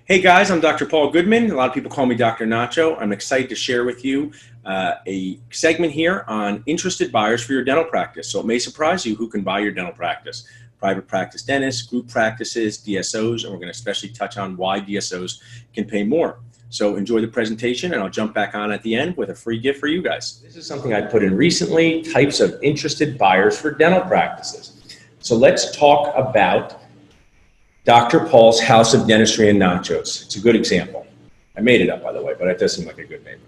Hey guys, I'm Dr. Paul Goodman. A lot of people call me Dr. Nacho. I'm excited to share with you a segment here on interested buyers for your dental practice. So it may surprise you who can buy your dental practice. Private practice dentists, group practices, DSOs, and we're going to especially touch on why DSOs can pay more. So enjoy the presentation and I'll jump back on at the end with a free gift for you guys. This is something I put in recently, types of interested buyers for dental practices. So let's talk about Dr. Paul's House of Dentistry and Nachos. It's a good example. I made it up, by the way, but it does seem like a good name.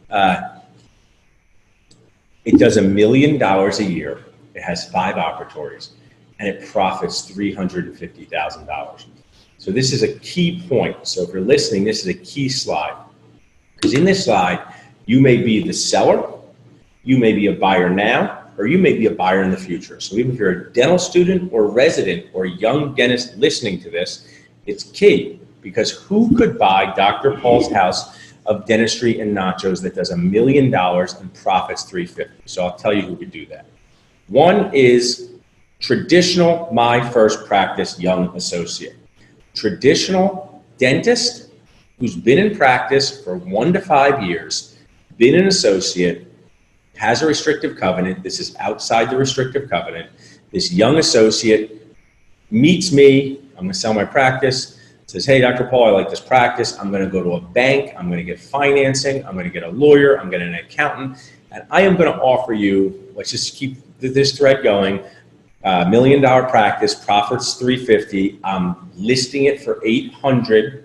It does $1 million a year. It has 5 operatories, and it profits $350,000. So this is a key point. So if you're listening, this is a key slide. Because in this slide, you may be the seller, you may be a buyer now, or you may be a buyer in the future. So even if you're a dental student or resident or young dentist listening to this, it's key, because who could buy Dr. Paul's House of Dentistry and Nachos that does $1 million and profits $350,000? So I'll tell you who could do that. One is traditional My First Practice young associate. Traditional dentist who's been in practice for 1 to 5 years, been an associate, has a restrictive covenant. This is outside the restrictive covenant. This young associate meets me. I'm going to sell my practice. Says, hey, Dr. Paul, I like this practice. I'm going to go to a bank. I'm going to get financing. I'm going to get a lawyer. I'm getting an accountant. And I am going to offer you, let's just keep this thread going, $1 million practice, profits $350,000. I'm listing it for $800,000.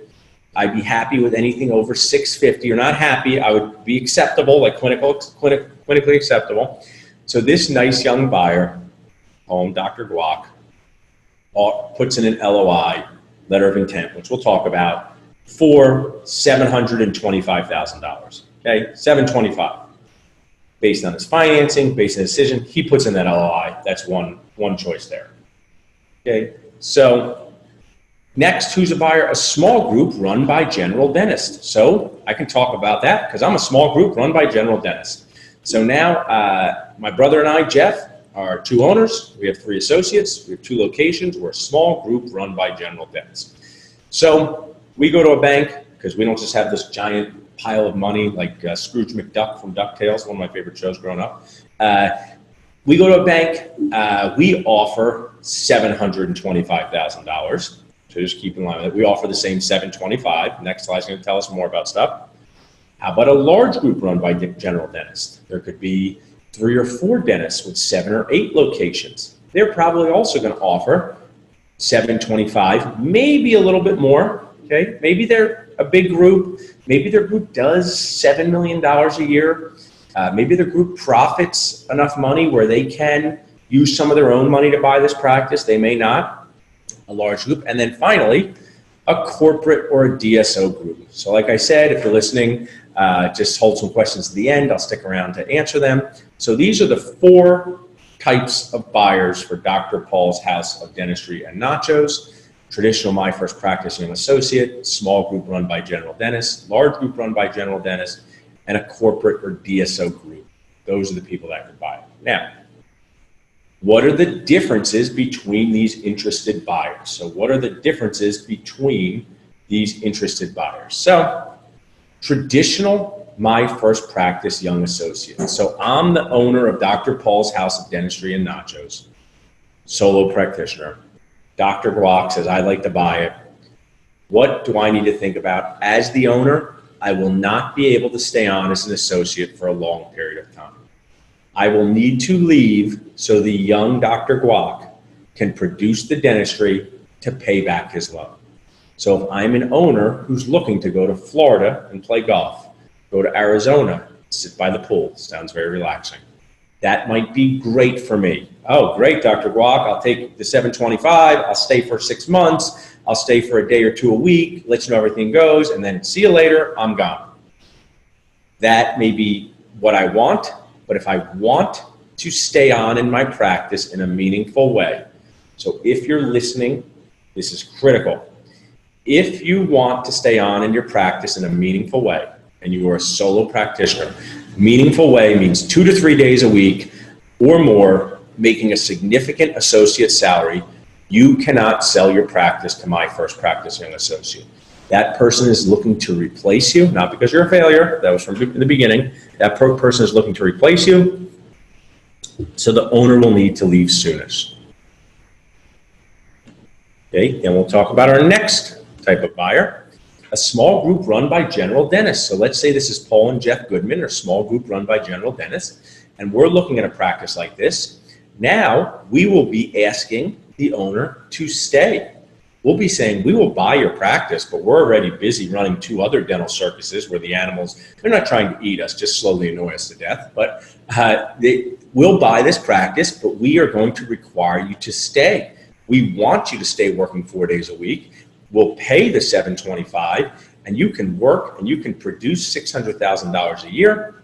I'd be happy with anything over $650,000. You're not happy, I would be acceptable, like clinically acceptable. So this nice young buyer, Dr. Guac, puts in an LOI, letter of intent, which we'll talk about, for $725,000. Okay, $725,000. Based on his financing, based on his decision, he puts in that LOI. That's one choice there. Okay, so next, who's a buyer? A small group run by general dentist. So I can talk about that because I'm a small group run by general dentist. So now my brother and I, Jeff, are 2 owners. We have 3 associates. We have 2 locations. We're a small group run by general dentists. So we go to a bank because we don't just have this giant pile of money like Scrooge McDuck from DuckTales, one of my favorite shows growing up. We go to a bank. We offer $725,000. So just keep in line with it. We offer the same $725,000. Next slide's going to tell us more about stuff. How about a large group run by general dentists? There could be 3 or 4 dentists with 7 or 8 locations. They're probably also going to offer $725,000, maybe a little bit more. Okay, maybe they're a big group. Maybe their group does $7 million a year. Maybe their group profits enough money where they can use some of their own money to buy this practice. They may not. A large group, and then finally, a corporate or a DSO group. So like I said, if you're listening, just hold some questions to the end. I'll stick around to answer them. So these are the 4 types of buyers for Dr. Paul's House of Dentistry and Nachos. Traditional My First Practice young associate, small group run by general dentist, large group run by general dentist, and a corporate or DSO group. Those are the people that could buy it. Now, what are the differences between these interested buyers? So what are the differences between these interested buyers? So traditional My First Practice young associate. So I'm the owner of Dr. Paul's House of Dentistry and Nachos, solo practitioner. Dr. Guac says, I'd like to buy it. What do I need to think about? As the owner, I will not be able to stay on as an associate for a long period of time. I will need to leave so the young Dr. Guac can produce the dentistry to pay back his loan. So if I'm an owner who's looking to go to Florida and play golf, go to Arizona, sit by the pool, sounds very relaxing. That might be great for me. Oh, great, Dr. Guac, I'll take the $725, I'll stay for 6 months, I'll stay for a day or 2 a week, let you know everything goes, and then see you later, I'm gone. That may be what I want. But if I want to stay on in my practice in a meaningful way, so if you're listening, this is critical. If you want to stay on in your practice in a meaningful way, and you are a solo practitioner, meaningful way means 2 to 3 days a week or more, making a significant associate salary, you cannot sell your practice to My First Practice young associate. That person is looking to replace you, not because you're a failure. That was from the beginning. That person is looking to replace you. So the owner will need to leave soonish. Okay, then we'll talk about our next type of buyer, a small group run by general dentists. So let's say this is Paul and Jeff Goodman, or small group run by general dentists, and we're looking at a practice like this. Now we will be asking the owner to stay. We'll be saying, we will buy your practice, but we're already busy running 2 other dental circuses where the animals, they're not trying to eat us, just slowly annoy us to death. But we'll buy this practice, but we are going to require you to stay. We want you to stay working 4 days a week. We'll pay the $725, and you can work and you can produce $600,000 a year,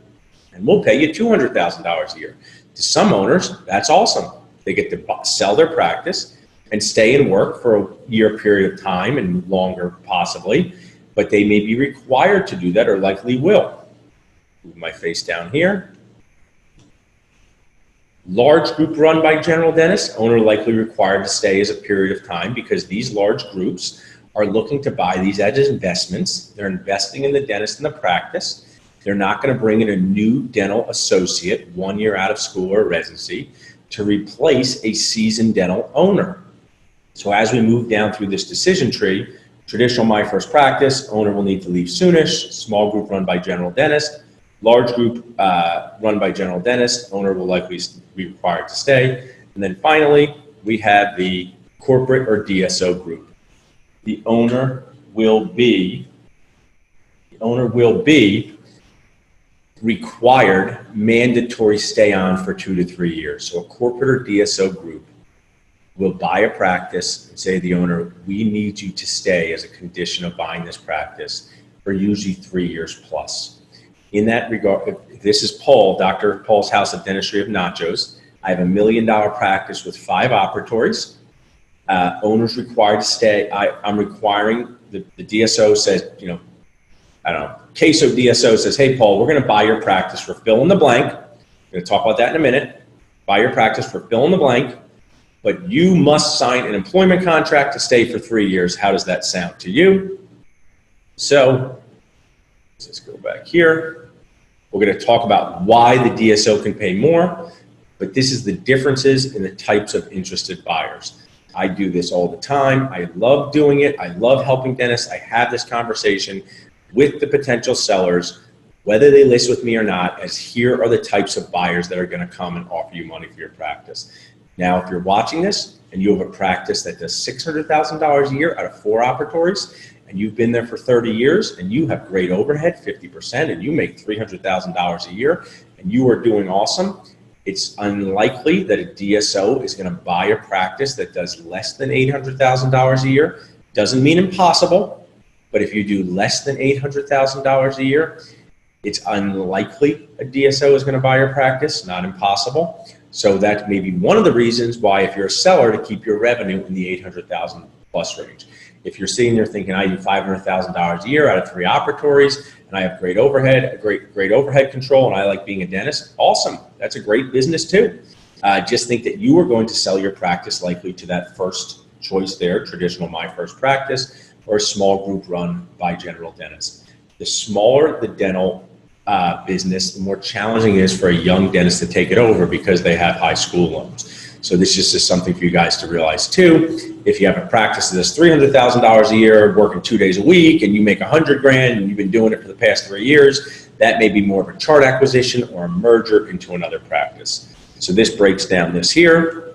and we'll pay you $200,000 a year. To some owners, that's awesome. They get to sell their practice and stay and work for a year period of time and longer possibly, but they may be required to do that, or likely will. Move my face down here. Large group run by general dentists, owner likely required to stay as a period of time, because these large groups are looking to buy these as investments. They're investing in the dentist and the practice. They're not going to bring in a new dental associate 1 year out of school or residency to replace a seasoned dental owner. So as we move down through this decision tree, traditional My First Practice, owner will need to leave soonish, small group run by general dentist, large group run by general dentist, owner will likely be required to stay. And then finally, we have the corporate or DSO group. The owner will be required mandatory stay on for 2 to 3 years. So a corporate or DSO group will buy a practice and say to the owner, we need you to stay as a condition of buying this practice for usually 3 years plus. In that regard, this is Paul, Dr. Paul's House of Dentistry of Nachos. I have $1 million practice with 5 operatories. Owner's required to stay. I'm requiring, the DSO says, I don't know, Queso DSO says, hey, Paul, we're going to buy your practice for fill in the blank. I'm going to talk about that in a minute. Buy your practice for fill in the blank, but you must sign an employment contract to stay for 3 years. How does that sound to you? So let's just go back here. We're going to talk about why the DSO can pay more, but this is the differences in the types of interested buyers. I do this all the time. I love doing it. I love helping dentists. I have this conversation with the potential sellers, whether they list with me or not, as here are the types of buyers that are going to come and offer you money for your practice. Now, if you're watching this and you have a practice that does $600,000 a year out of 4 operatories, and you've been there for 30 years and you have great overhead, 50%, and you make $300,000 a year and you are doing awesome, it's unlikely that a DSO is going to buy a practice that does less than $800,000 a year. Doesn't mean impossible, but if you do less than $800,000 a year, it's unlikely a DSO is going to buy your practice, not impossible. So that may be one of the reasons why, if you're a seller, to keep your revenue in the 800,000 plus range. If you're sitting there thinking, I do $500,000 a year out of 3 operatories, and I have great overhead, great overhead control, and I like being a dentist, awesome. That's a great business too. Just think that you are going to sell your practice likely to that first choice there, traditional My First Practice, or a small group run by general dentists. The smaller the dental business, the more challenging it is for a young dentist to take it over, because they have high school loans. So this just is something for you guys to realize too. If you have a practice that does $300,000 a year, working 2 days a week, and you make $100,000 and you've been doing it for the past 3 years, that may be more of a chart acquisition or a merger into another practice. So this breaks down this here.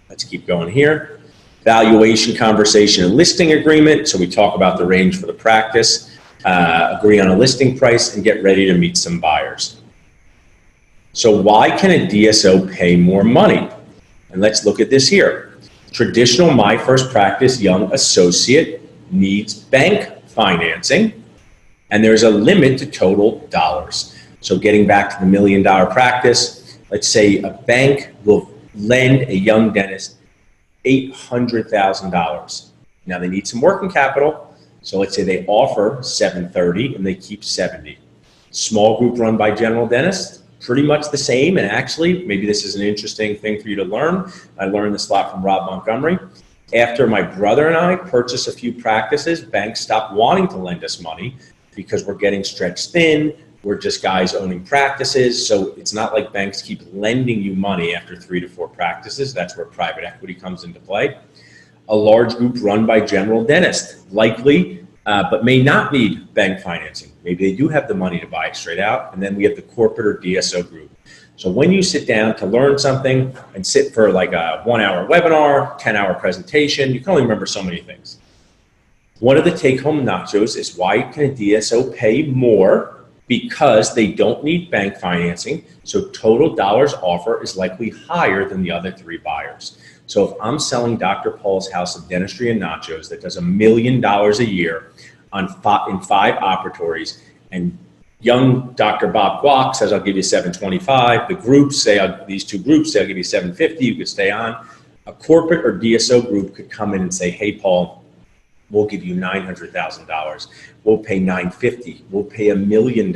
Let's keep going here. Valuation, conversation, and listing agreement. So we talk about the range for the practice, agree on a listing price, and get ready to meet some buyers. So why can a DSO pay more money? And let's look at this here. Traditional My First Practice young associate needs bank financing, and there's a limit to total dollars. So getting back to the $1 million practice, let's say a bank will lend a young dentist $800,000. Now they need some working capital. So let's say they offer $730 and they keep $70. Small group run by general dentists, pretty much the same. And actually, maybe this is an interesting thing for you to learn. I learned this a lot from Rob Montgomery. After my brother and I purchased a few practices, banks stopped wanting to lend us money because we're getting stretched thin. We're just guys owning practices. So it's not like banks keep lending you money after 3 to 4 practices. That's where private equity comes into play. A large group run by general dentists, likely, but may not need bank financing. Maybe they do have the money to buy it straight out. And then we have the corporate or DSO group. So when you sit down to learn something and sit for like a 1-hour webinar, 10-hour presentation, you can only remember so many things. One of the take-home nachos is why can a DSO pay more? Because they don't need bank financing, so total dollars offer is likely higher than the other 3 buyers. So if I'm selling Dr. Paul's House of Dentistry and Nachos that does $1 million a year in 5 operatories, and young Dr. Bob Guac says, I'll give you $725. The groups say, these 2 groups say, I'll give you $750. You could stay on. A corporate or DSO group could come in and say, hey, Paul, we'll give you $900,000. We'll pay $950,000. We'll pay $1 million.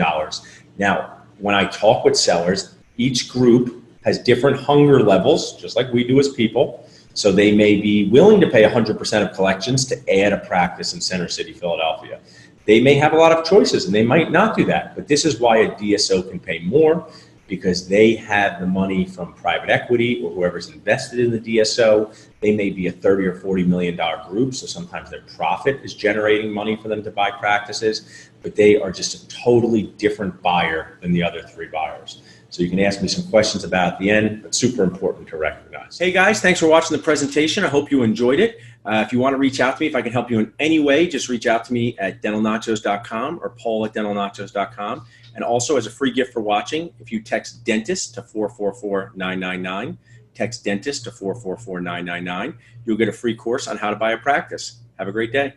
Now, when I talk with sellers, each group has different hunger levels, just like we do as people. So they may be willing to pay 100% of collections to add a practice in Center City, Philadelphia. They may have a lot of choices and they might not do that. But this is why a DSO can pay more, because they have the money from private equity or whoever's invested in the DSO. They may be a $30 or $40 million group, so sometimes their profit is generating money for them to buy practices, but they are just a totally different buyer than the other 3 buyers. So you can ask me some questions about at the end, but super important to recognize. Hey guys, thanks for watching the presentation. I hope you enjoyed it. If you want to reach out to me, if I can help you in any way, just reach out to me at dentalnachos.com or paul@dentalnachos.com. And also, as a free gift for watching, if you text dentist to 444-999, text dentist to 444-999, you'll get a free course on how to buy a practice. Have a great day.